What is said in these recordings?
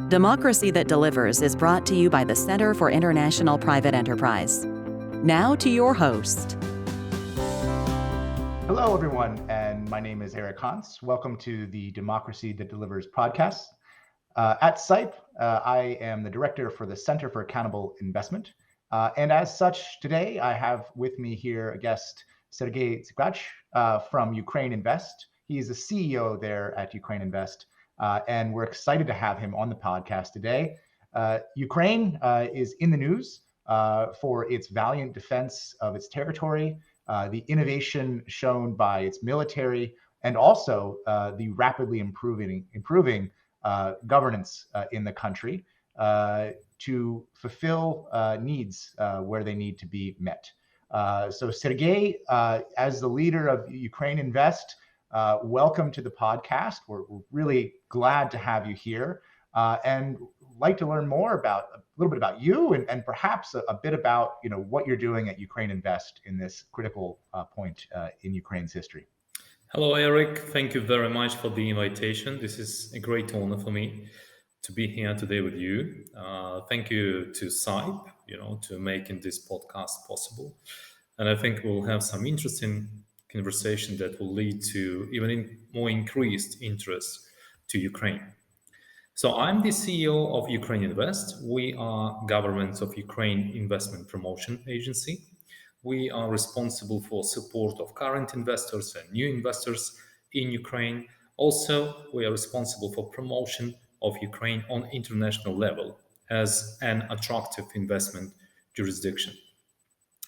Democracy That Delivers is brought to you by the Center for International Private Enterprise. Now to your host. Hello, everyone, and my name is Eric Hontz. Welcome to the Democracy That Delivers podcast. At CIPE, I am the director for the Center for Accountable Investment. And as such, today I have with me here a guest, Sergiy Tsivkach from UkraineInvest. He is the CEO there at UkraineInvest, and we're excited to have him on the podcast today. Ukraine is in the news for its valiant defense of its territory, the innovation shown by its military, and also the rapidly improving governance in the country to fulfill needs where they need to be met. So Sergiy, as the leader of UkraineInvest, welcome to the podcast. We're really glad to have you here and like to learn more about a little bit about you and perhaps a bit about what you're doing at UkraineInvest in this critical point in Ukraine's history. Hello, Eric. Thank you very much for the invitation. This is a great honor for me to be here today with you. Thank you to CIPE, to making this podcast possible. And I think we'll have some interesting conversation that will lead to even more increased interest to Ukraine. So I'm the CEO of UkraineInvest. We are government of Ukraine Investment Promotion Agency. We are responsible for support of current investors and new investors in Ukraine. Also, we are responsible for promotion of Ukraine on international level as an attractive investment jurisdiction.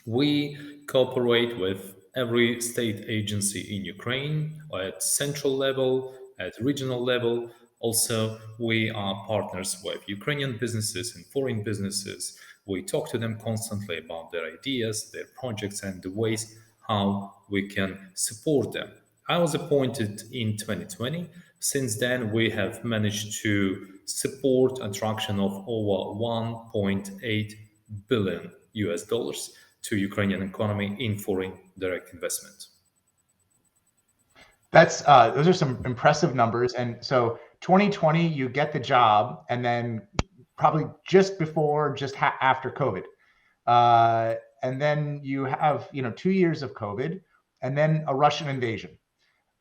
We cooperate with every state agency in Ukraine at central level, at regional level. Also, we are partners with Ukrainian businesses and foreign businesses. We talk to them constantly about their ideas, their projects, and the ways how we can support them. I was appointed in 2020. Since then, we have managed to support attraction of over $1.8 billion to Ukrainian economy in foreign direct investment. Those are some impressive numbers. And so 2020, you get the job, and then probably just after COVID. And then you have, 2 years of COVID and then a Russian invasion.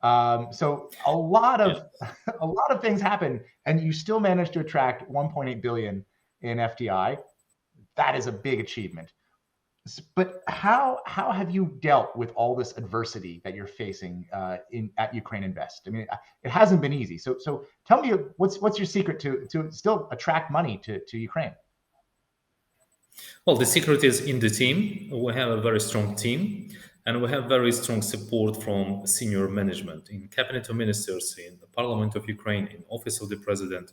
So a lot of things happen, and you still managed to attract 1.8 billion in FDI. That is a big achievement. But how have you dealt with all this adversity that you're facing at UkraineInvest? I mean, it hasn't been easy. So tell me, what's your secret to still attract money to Ukraine? Well, the secret is in the team. We have a very strong team, and we have very strong support from senior management in Cabinet of Ministers, in the Parliament of Ukraine, in Office of the President.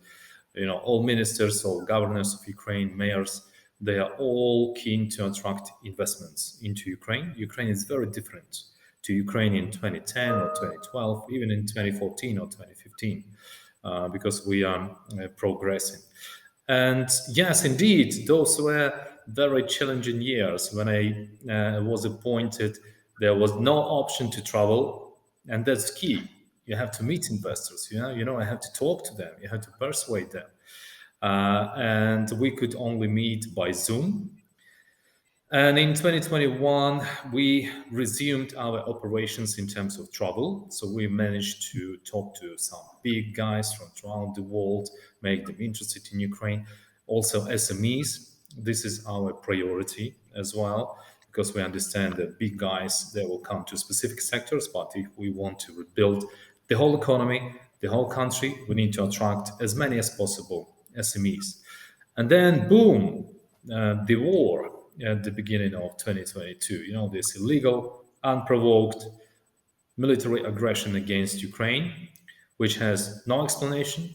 All ministers, all governors of Ukraine, mayors. They are all keen to attract investments into Ukraine. Ukraine is very different to Ukraine in 2010 or 2012, even in 2014 or 2015, because we are progressing. And yes, indeed, those were very challenging years. When I was appointed, there was no option to travel, and that's key. You have to meet investors. I have to talk to them. You have to persuade them. And we could only meet by Zoom. And in 2021, we resumed our operations in terms of travel. So we managed to talk to some big guys from around the world, make them interested in Ukraine. Also SMEs, this is our priority as well, because we understand that big guys, they will come to specific sectors, but if we want to rebuild the whole economy, the whole country, we need to attract as many as possible SMEs. And then, boom, the war at the beginning of 2022, this illegal, unprovoked military aggression against Ukraine, which has no explanation,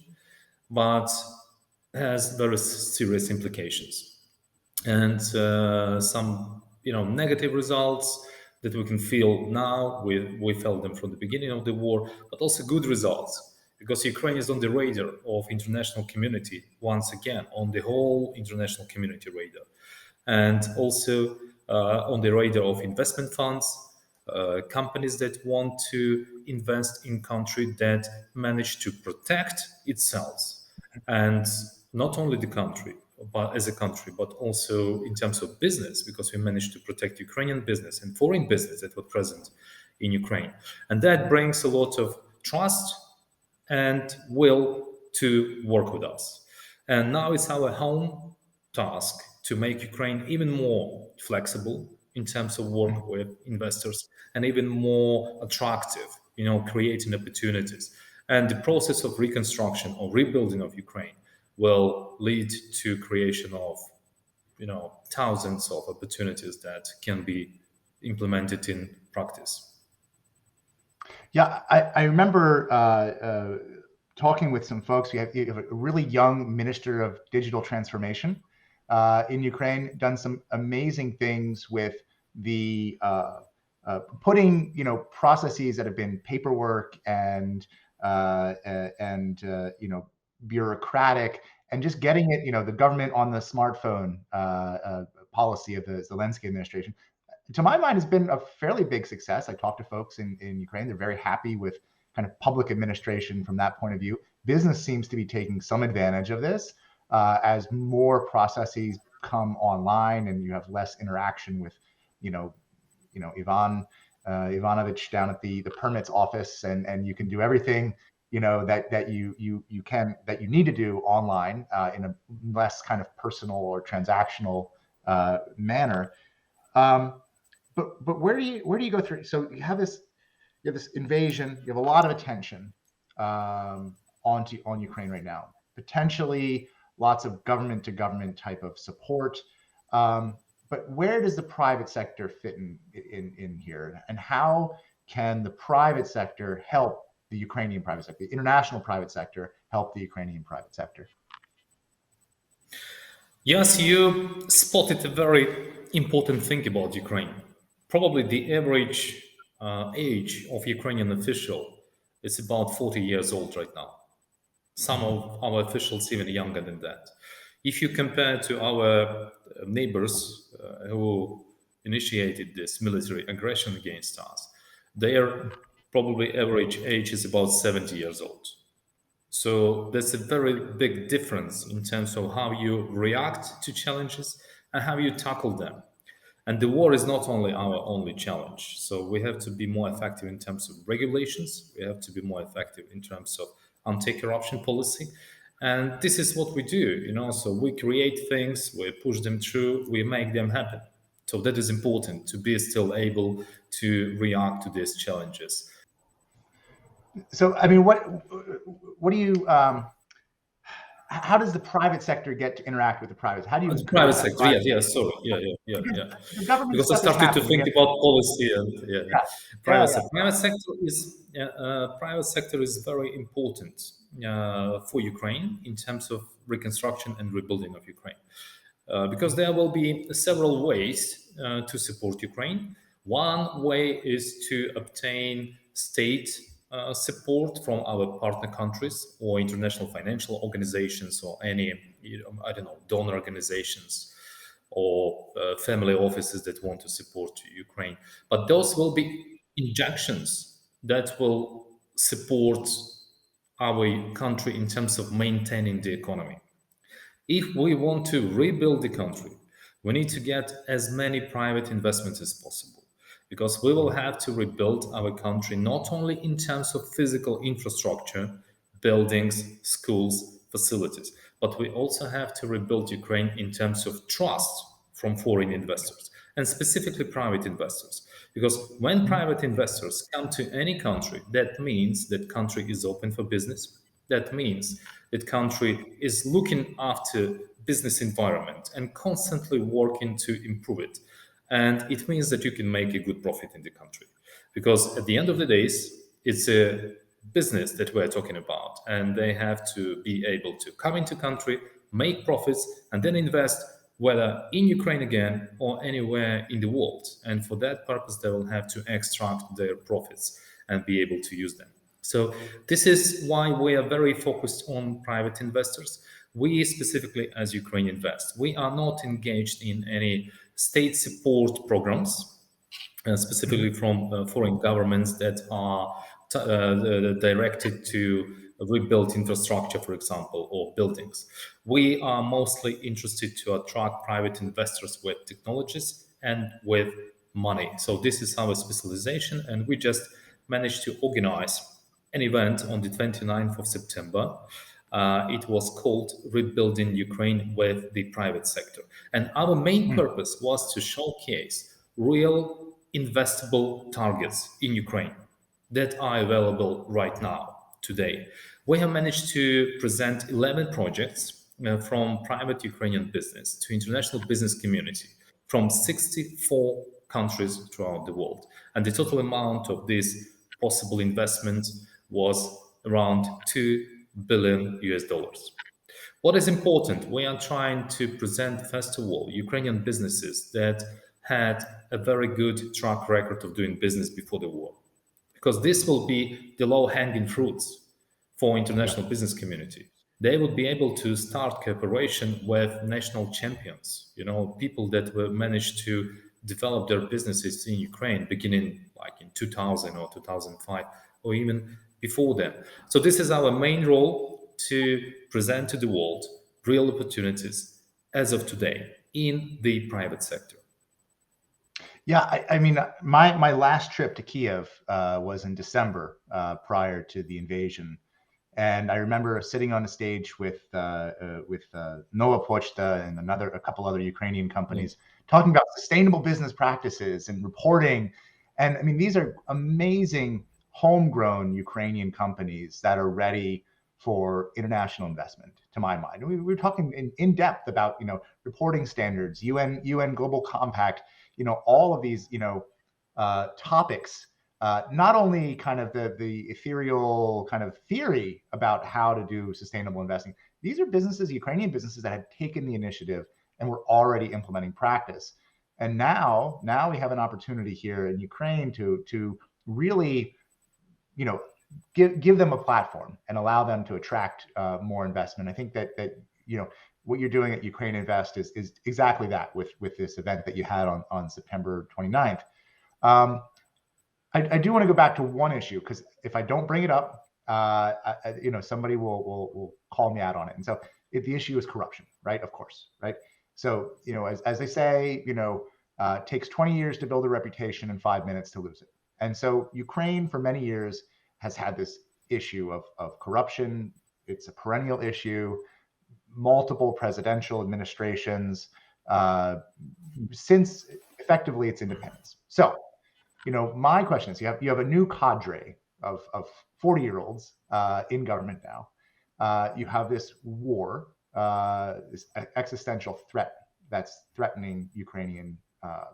but has very serious implications. And some, negative results that we can feel now, we felt them from the beginning of the war, but also good results. Because Ukraine is on the radar of international community, once again, on the whole international community radar. And also on the radar of investment funds, companies that want to invest in country that manage to protect itself and not only the country, but as a country, but also in terms of business, because we managed to protect Ukrainian business and foreign business that were present in Ukraine. And that brings a lot of trust and will to work with us. And now it's our home task to make Ukraine even more flexible in terms of work with investors and even more attractive, creating opportunities. And the process of reconstruction or rebuilding of Ukraine will lead to creation of, thousands of opportunities that can be implemented in practice. Yeah, I remember talking with some folks. You have a really young minister of digital transformation in Ukraine, done some amazing things with the putting processes that have been paperwork and bureaucratic, and just getting it, the government on the smartphone policy of the Zelensky administration, to my mind, has been a fairly big success. I talked to folks in Ukraine. They're very happy with kind of public administration from that point of view. Business seems to be taking some advantage of this as more processes come online and you have less interaction with, Ivanovich down at the permits office, and you can do everything that you need to do online in a less kind of personal or transactional manner. But where do you go through? So you have this invasion. You have a lot of attention on Ukraine right now. Potentially lots of government to government type of support. But where does the private sector fit in here? And how can the private sector help the Ukrainian private sector, the international private sector, help the Ukrainian private sector? Yes, you spotted a very important thing about Ukraine. Probably the average age of Ukrainian official is about 40 years old right now. Some of our officials even younger than that. If you compare to our neighbors who initiated this military aggression against us, their probably average age is about 70 years old. So that's a very big difference in terms of how you react to challenges and how you tackle them. And the war is not only our only challenge. So we have to be more effective in terms of regulations. We have to be more effective in terms of anti-corruption policy. And this is what we do, so we create things, we push them through, we make them happen. So that is important, to be still able to react to these challenges. So, I mean, what do you, how does the private sector get to interact with the private? How do you? The private sector, yeah. Because I started to think about policy and private sector is very important for Ukraine in terms of reconstruction and rebuilding of Ukraine, because there will be several ways to support Ukraine. One way is to obtain state support from our partner countries or international financial organizations or any, donor organizations or family offices that want to support Ukraine. But those will be injections that will support our country in terms of maintaining the economy. If we want to rebuild the country, we need to get as many private investments as possible, because we will have to rebuild our country not only in terms of physical infrastructure, buildings, schools, facilities, but we also have to rebuild Ukraine in terms of trust from foreign investors, and specifically private investors. Because when private investors come to any country, that means that country is open for business. That means that country is looking after business environment and constantly working to improve it. And it means that you can make a good profit in the country. Because at the end of the days, it's a business that we're talking about. And they have to be able to come into country, make profits, and then invest, whether in Ukraine again or anywhere in the world. And for that purpose, they will have to extract their profits and be able to use them. So this is why we are very focused on private investors. We specifically, as UkraineInvest, we are not engaged in any state support programs, specifically from foreign governments that are directed to rebuild infrastructure, for example, or buildings. We are mostly interested to attract private investors with technologies and with money. So this is our specialization, and we just managed to organize an event on the 29th of September. It was called Rebuilding Ukraine with the Private Sector. And our main purpose was to showcase real investable targets in Ukraine that are available right now, today. We have managed to present 11 projects from private Ukrainian business to international business community from 64 countries throughout the world. And the total amount of this possible investment was around $2 billion US dollars. What is important, we are trying to present, first of all, Ukrainian businesses that had a very good track record of doing business before the war, because this will be the low-hanging fruits for international business community. They would be able to start cooperation with national champions, people that were managed to develop their businesses in Ukraine beginning like in 2000 or 2005 or even before then. So this is our main role, to present to the world real opportunities as of today in the private sector. Yeah, I mean, my last trip to Kiev was in December, prior to the invasion, and I remember sitting on a stage with Nova Pochta and a couple other Ukrainian companies talking about sustainable business practices and reporting. And I mean, these are amazing homegrown Ukrainian companies that are ready for international investment, to my mind. We were talking in depth about reporting standards, UN Global Compact, all of these topics. Not only kind of the ethereal kind of theory about how to do sustainable investing. These are businesses, Ukrainian businesses, that had taken the initiative and were already implementing practice. And now we have an opportunity here in Ukraine to really, give them a platform and allow them to attract more investment. I think that what you're doing at UkraineInvest is exactly that with this event that you had on September 29th. I do want to go back to one issue, because if I don't bring it up, somebody will call me out on it. And so if the issue is corruption, right? Of course, right? So, as they say, it takes 20 years to build a reputation and 5 minutes to lose it. And so Ukraine for many years has had this issue of corruption. It's a perennial issue, multiple presidential administrations since effectively its independence. So, my question is, you have a new cadre of 40-year-olds in government now. You have this war, this existential threat that's threatening Ukrainian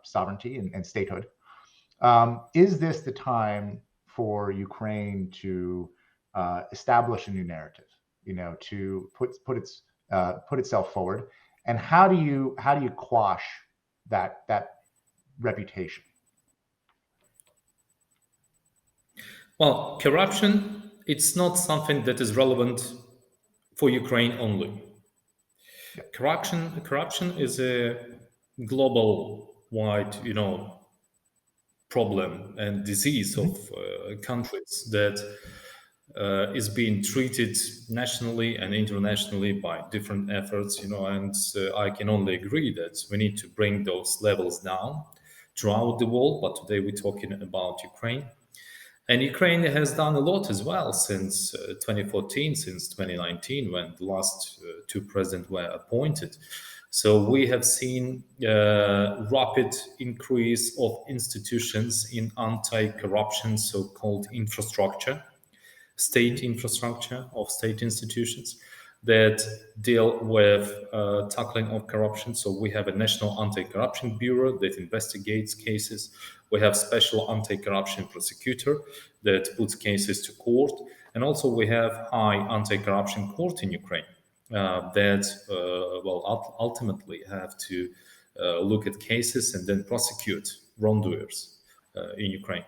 sovereignty and statehood. Is this the time for Ukraine to establish a new narrative, to put itself forward? And how do you quash that reputation? Well, corruption, it's not something that is relevant for Ukraine only. Yeah. Corruption is a global-wide, problem and disease of countries that is being treated nationally and internationally by different efforts, and I can only agree that we need to bring those levels down throughout the world. But today we're talking about Ukraine. And Ukraine has done a lot as well since 2014, since 2019, when the last two presidents were appointed. So we have seen rapid increase of institutions in anti-corruption, so-called infrastructure, state infrastructure of state institutions that deal with tackling of corruption. So we have a National Anti-Corruption Bureau that investigates cases. We have special anti-corruption prosecutor that puts cases to court. And also we have High Anti-Corruption Court in Ukraine that ultimately have to look at cases and then prosecute wrongdoers in Ukraine.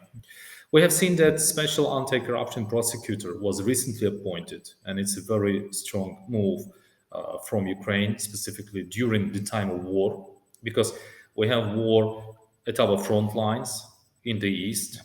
We have seen that special anti-corruption prosecutor was recently appointed, and it's a very strong move from Ukraine, specifically during the time of war, because we have war at our front lines in the east,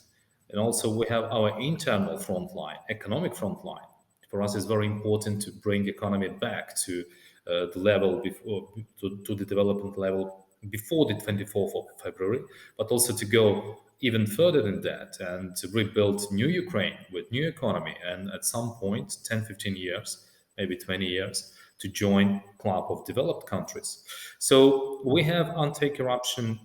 and also we have our internal front line, economic front line. For us, it's very important to bring economy back to the level before, to the development level before the 24th of February, but also to go even further than that and to rebuild new Ukraine with new economy. And at some point, 10, 15 years, maybe 20 years, to join club of developed countries. So we have anti-corruption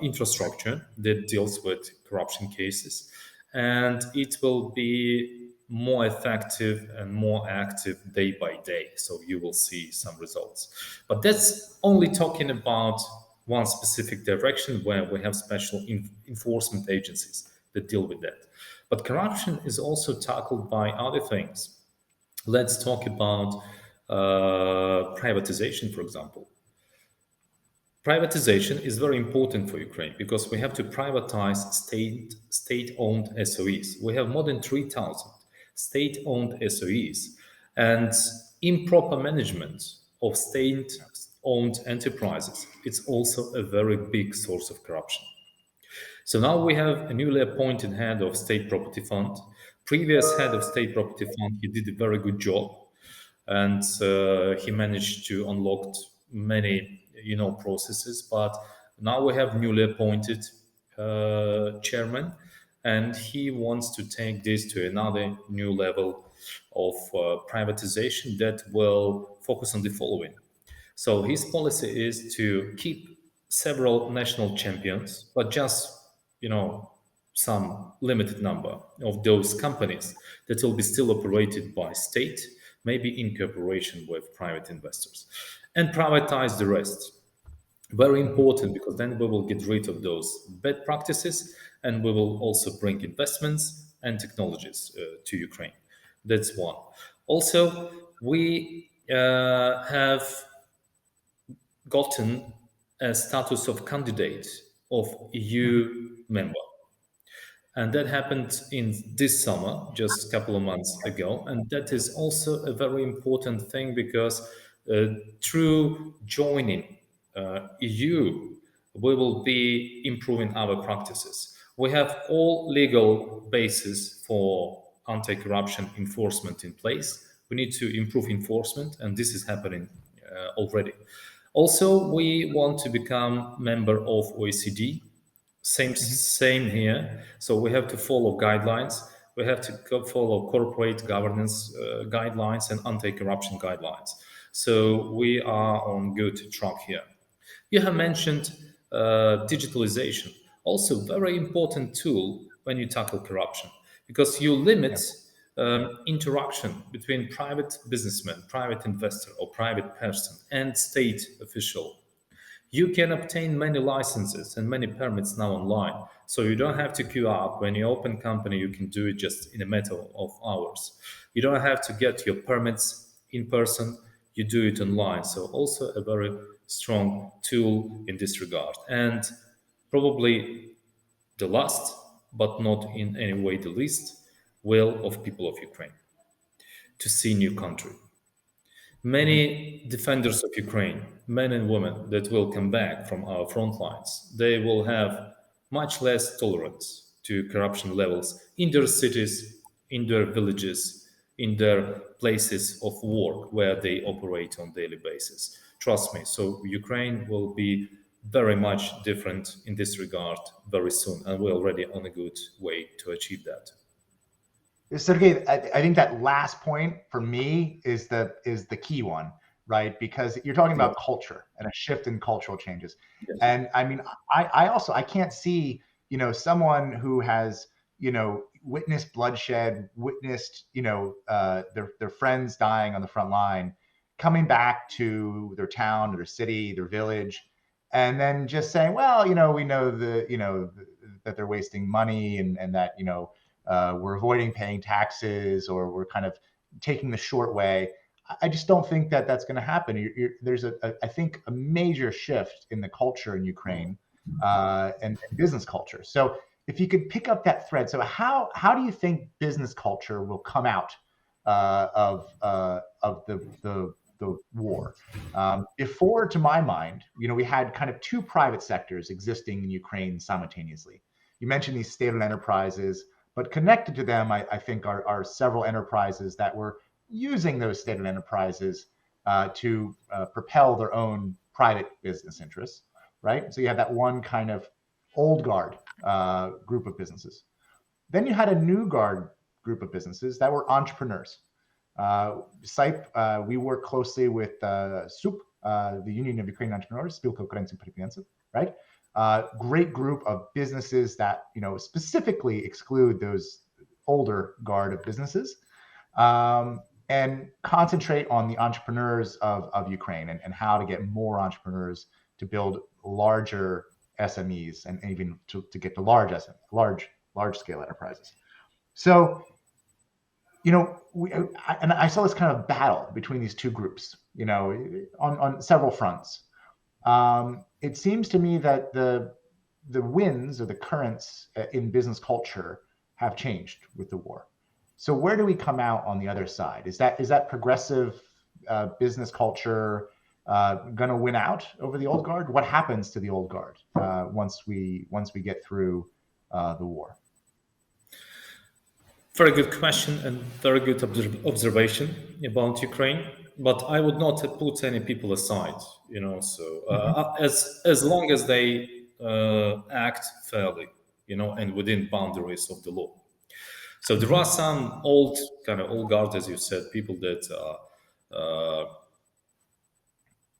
infrastructure that deals with corruption cases, and it will be more effective and more active day by day. So you will see some results. But that's only talking about one specific direction where we have special enforcement agencies that deal with that. But corruption is also tackled by other things. Let's talk about privatization, for example. Privatization is very important for Ukraine because we have to privatize state-owned SOEs. We have more than 3,000 state-owned SOEs, and improper management of state-owned enterprises. It's also a very big source of corruption. So now we have a newly appointed head of State Property Fund. Previous head of State Property Fund, he did a very good job, and he managed to unlock many, processes. But now we have newly appointed chairman, and he wants to take this to another new level of privatization that will focus on the following. So his policy is to keep several national champions, but just, some limited number of those companies that will be still operated by state, maybe in cooperation with private investors, and privatize the rest. Very important, because then we will get rid of those bad practices, and we will also bring investments and technologies to Ukraine. That's one. Also, we have gotten a status of candidate of EU member. And that happened in this summer, just a couple of months ago. And that is also a very important thing, because through joining EU, we will be improving our practices. We have all legal basis for anti-corruption enforcement in place. We need to improve enforcement, and this is happening already. Also, we want to become member of OECD. Same here. So we have to follow guidelines. We have to follow corporate governance guidelines and anti-corruption guidelines. So we are on good track here. You have mentioned digitalization, also very important tool when you tackle corruption, because you limit interaction between private businessman, private investor, or private person and state official. You can obtain many licenses and many permits now online. So you don't have to queue up. When you open company, you can do it just in a matter of hours. You don't have to get your permits in person. You do it online. So also a very strong tool in this regard. And probably the last, but not in any way the least, will of people of Ukraine to see new country. Many defenders of Ukraine, men and women that will come back from our front lines, they will have much less tolerance to corruption levels in their cities, in their villages, in their places of work where they operate on a daily basis. Trust me. So Ukraine will be very much different in this regard very soon, and we're already on a good way to achieve that. Sergey, I think that last point for me is the key one, right? Because you're talking about culture and a shift in cultural changes. Yes. And I mean, I can't see, someone who has, witnessed bloodshed, witnessed, their friends dying on the front line, coming back to their town, their city, their village, and then just saying, well, we know that they're wasting money and that, we're avoiding paying taxes, or we're kind of taking the short way. I just don't think that that's going to happen. There's I think a major shift in the culture in Ukraine and business culture. So if you could pick up that thread, so how do you think business culture will come out of the war? Before, to my mind, we had kind of two private sectors existing in Ukraine simultaneously. You mentioned these state-owned enterprises, But connected to them, I think, are several enterprises that were using those state-owned enterprises to propel their own private business interests, right? So you had that one kind of old guard group of businesses. Then you had a new guard group of businesses that were entrepreneurs. CIPE, we work closely with SUP, the Union of Ukrainian Entrepreneurs, Spilka Ukraińców Przedsiębiorców, right? Great group of businesses that specifically exclude those older guard of businesses and concentrate on the entrepreneurs of Ukraine and how to get more entrepreneurs to build larger SMEs and even to get to large scale enterprises. So, I saw this kind of battle between these two groups, on several fronts. It seems to me that the winds or the currents in business culture have changed with the war. So where do we come out on the other side? Is that progressive business culture going to win out over the old guard? What happens to the old guard once we get through the war? Very good question and very good observation about Ukraine. But I would not put any people aside, as long as they act fairly, and within boundaries of the law. So there are some old guard, as you said, people that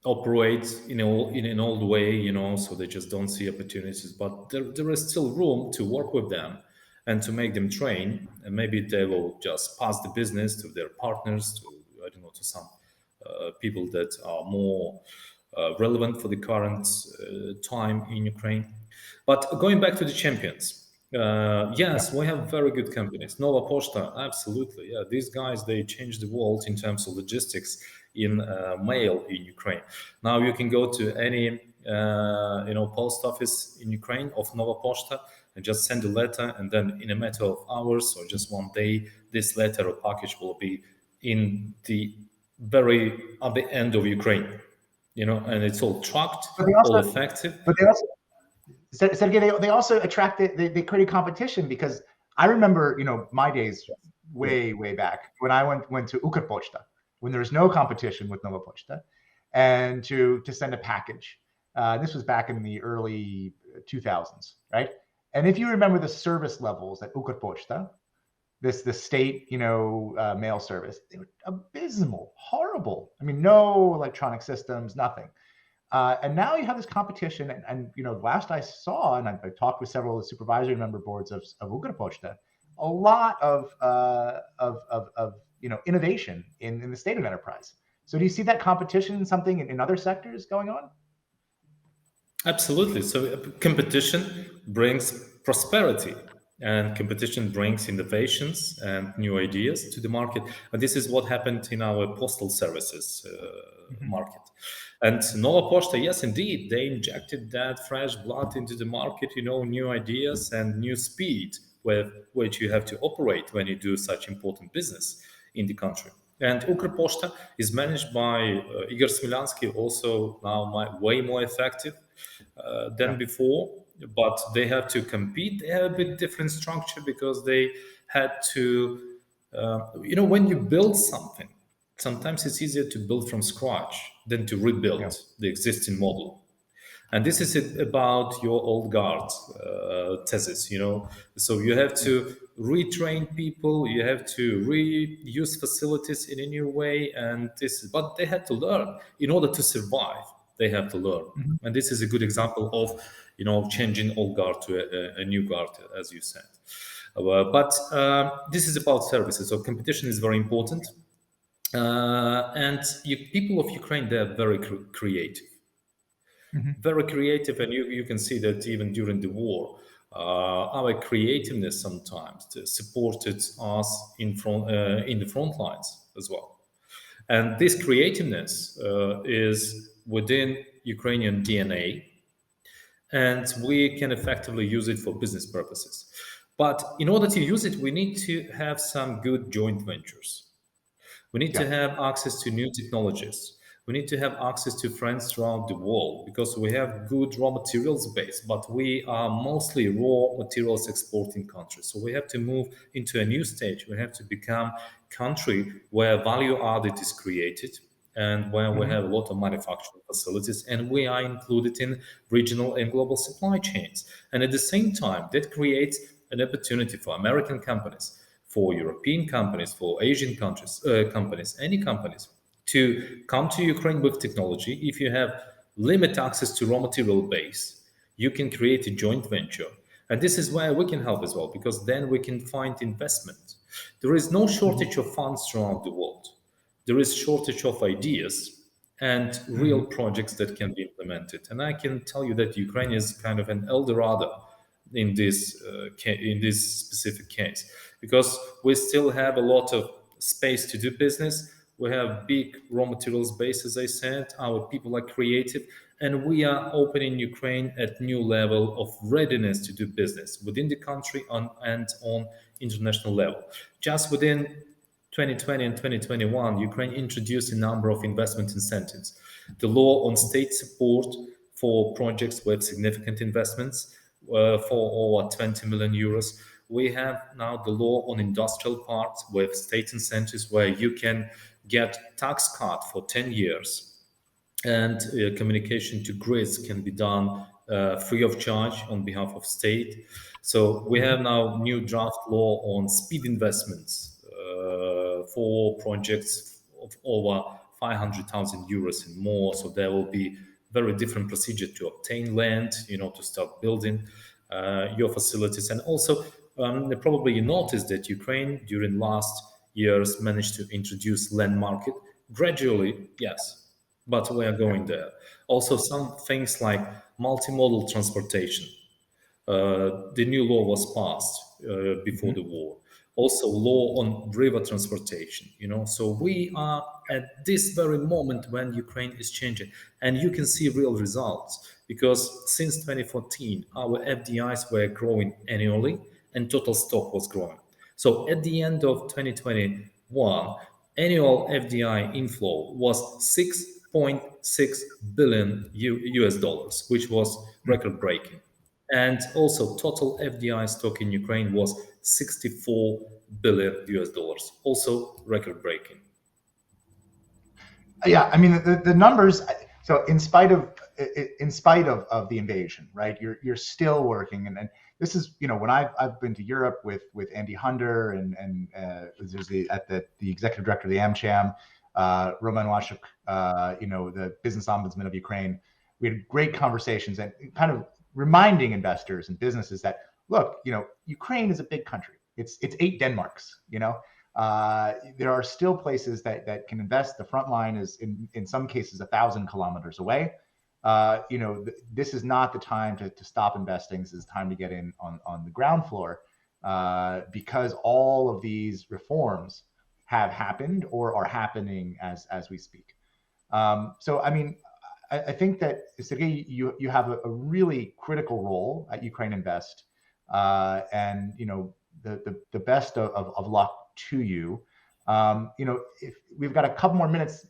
operate in an old way, so they just don't see opportunities. But there is still room to work with them and to make them train, and maybe they will just pass the business to their partners, to some people that are more relevant for the current time in Ukraine. But going back to the champions, yes, we have very good companies. Nova Poshta, absolutely. Yeah, these guys, they changed the world in terms of logistics in mail in Ukraine. Now you can go to any post office in Ukraine of Nova Poshta and just send a letter, and then in a matter of hours or just one day, this letter or package will be in at the end of Ukraine, and it's all trucked, all effective. But they also, Sergey, they also they created competition, because I remember, my days way back when I went to Ukrpochta, when there was no competition with Nova Poshta, and to send a package. This was back in the early 2000s, right? And if you remember the service levels at Ukrpochta, the state, mail service, they were abysmal, horrible. I mean, no electronic systems, nothing. And now you have this competition, and last I saw, and I talked with several of the supervisory member boards of Ukrpochta, a lot of innovation in the state of enterprise. So do you see that competition, something in other sectors going on? Absolutely. So competition brings prosperity, and competition brings innovations and new ideas to the market. And this is what happened in our postal services market. And Nova Poshta, yes, indeed, they injected that fresh blood into the market, new ideas and new speed with which you have to operate when you do such important business in the country. And Ukrposhta is managed by Igor Smilyansky, also now way more effective than before, but they have to compete. They have a bit different structure because they had to, when you build something, sometimes it's easier to build from scratch than to rebuild the existing model. And this is about your old guard thesis, So you have to retrain people, you have to reuse facilities in a new way, but they had to learn in order to survive. They have to learn, and this is a good example of changing old guard to a new guard, as you said. But this is about services, so competition is very important. And people of Ukraine, they're very creative. Very creative, and you can see that even during the war, our creativeness sometimes supported us in the front lines as well. And this creativeness is within Ukrainian DNA, and we can effectively use it for business purposes. But in order to use it, we need to have some good joint ventures. We need to have access to new technologies. We need to have access to friends throughout the world because we have good raw materials base, but we are mostly raw materials exporting country. So we have to move into a new stage. We have to become country where value added is created and where we have a lot of manufacturing facilities, and we are included in regional and global supply chains. And at the same time, that creates an opportunity for American companies, for European companies, for Asian companies, any companies, to come to Ukraine with technology. If you have limited access to raw material base, you can create a joint venture. And this is where we can help as well, because then we can find investment. There is no shortage of funds throughout the world. There is shortage of ideas and real projects that can be implemented. And I can tell you that Ukraine is kind of an El Dorado in this specific case, because we still have a lot of space to do business. We have big raw materials base, as I said. Our people are creative, and we are opening Ukraine at new level of readiness to do business within the country and on international level. Just within 2020 and 2021, Ukraine introduced a number of investment incentives. The law on state support for projects with significant investments for over 20 million euros. We have now the law on industrial parks with state incentives where you can get tax cut for 10 years, and communication to grids can be done free of charge on behalf of state. So we have now new draft law on speed investments for projects of over 500,000 euros and more. So there will be very different procedure to obtain land, to start building your facilities. And also, probably you noticed that Ukraine during last years managed to introduce land market gradually, yes, but we are going there. Also, some things like multimodal transportation. The new law was passed before the war. Also, law on river transportation. So we are at this very moment when Ukraine is changing, and you can see real results because since 2014, our FDIs were growing annually, and total stock was growing. So at the end of 2021, annual FDI inflow was 6.6 billion US dollars, which was record breaking. And also total FDI stock in Ukraine was 64 billion US dollars, also record breaking. Yeah, I mean the numbers. So in spite of the invasion, right? You're still working, and this is when I've been to Europe with Andy Hunter and there's the executive director of the AmCham, Roman Washuk, the business ombudsman of Ukraine. We had great conversations and kind of reminding investors and businesses that look, Ukraine is a big country. It's 8 Denmarks. There are still places that can invest. The front line is in some cases 1,000 kilometers away. This is not the time to stop investing. This is time to get in on the ground floor because all of these reforms have happened or are happening as we speak. So, I mean, I think that, Sergiy, you have a really critical role at UkraineInvest, and the best of luck to you. If we've got a couple more minutes,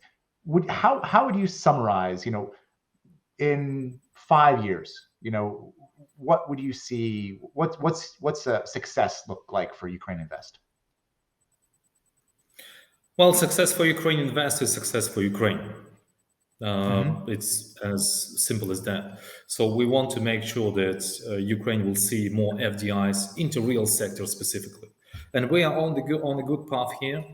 how would you summarize, in 5 years, what would you see? What's a success look like for UkraineInvest? Well, success for UkraineInvest is success for Ukraine. It's as simple as that. So we want to make sure that Ukraine will see more FDIs into real sector specifically, and we are on a good path here.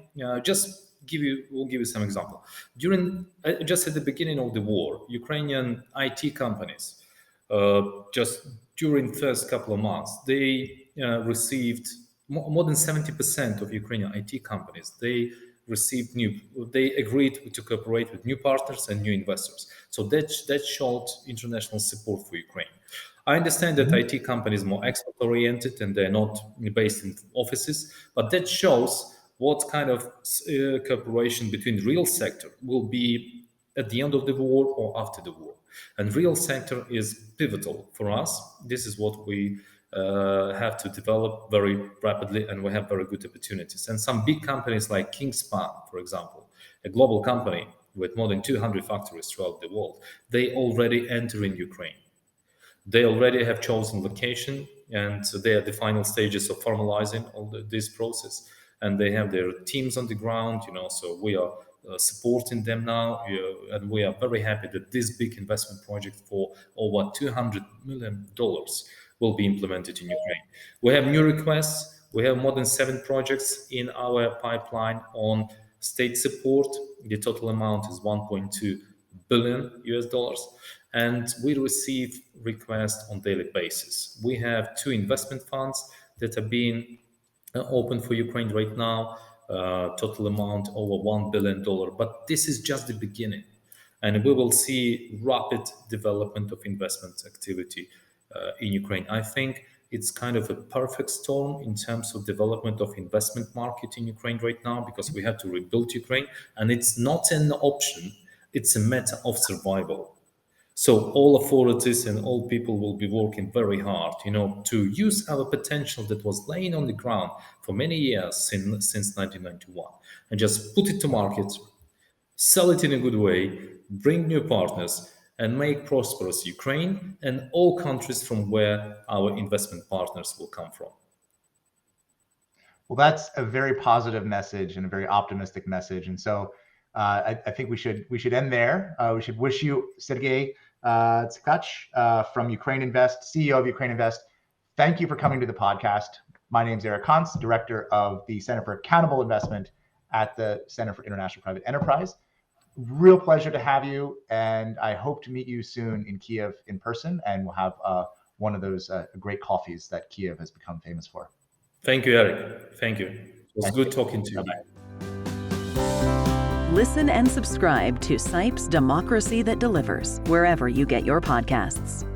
We'll give you some example. During just at the beginning of the war, Ukrainian IT companies, just during first couple of months, they received more than 70% of Ukrainian IT companies. They agreed to cooperate with new partners and new investors. So that showed international support for Ukraine. I understand that IT companies are more export-oriented and they're not based in offices, but that shows what kind of cooperation between the real sector will be at the end of the war or after the war. And real sector is pivotal for us. This is what we have to develop very rapidly, and we have very good opportunities. And some big companies like Kingspan, for example, a global company with more than 200 factories throughout the world. They already enter in Ukraine. They already have chosen location, and they are at the final stages of formalizing all this process. And they have their teams on the ground, so we are supporting them now. And we are very happy that this big investment project for over $200 million will be implemented in Ukraine. We have new requests. We have more than 7 projects in our pipeline on state support. The total amount is $1.2 billion US, and we receive requests on daily basis. We have 2 investment funds that are being open for Ukraine right now, total amount over $1 billion. But this is just the beginning, and we will see rapid development of investment activity in Ukraine. I think it's kind of a perfect storm in terms of development of investment market in Ukraine right now, because we have to rebuild Ukraine, and it's not an option, it's a matter of survival. So all authorities and all people will be working very hard, to use our potential that was laying on the ground for many years since 1991, and just put it to market, sell it in a good way, bring new partners, and make prosperous Ukraine and all countries from where our investment partners will come from. Well, that's a very positive message and a very optimistic message. And so I think we should end there. We should wish you, Sergiy Tsivkach from UkraineInvest, CEO of UkraineInvest. Thank you for coming to the podcast. My name is Eric Hontz, Director of the Center for Accountable Investment at the Center for International Private Enterprise. Real pleasure to have you, and I hope to meet you soon in Kiev in person, and we'll have one of those great coffees that Kiev has become famous for. Thank you, Eric. Thank you. It was good talking to you. Bye-bye. Listen and subscribe to CIPE's Democracy That Delivers wherever you get your podcasts.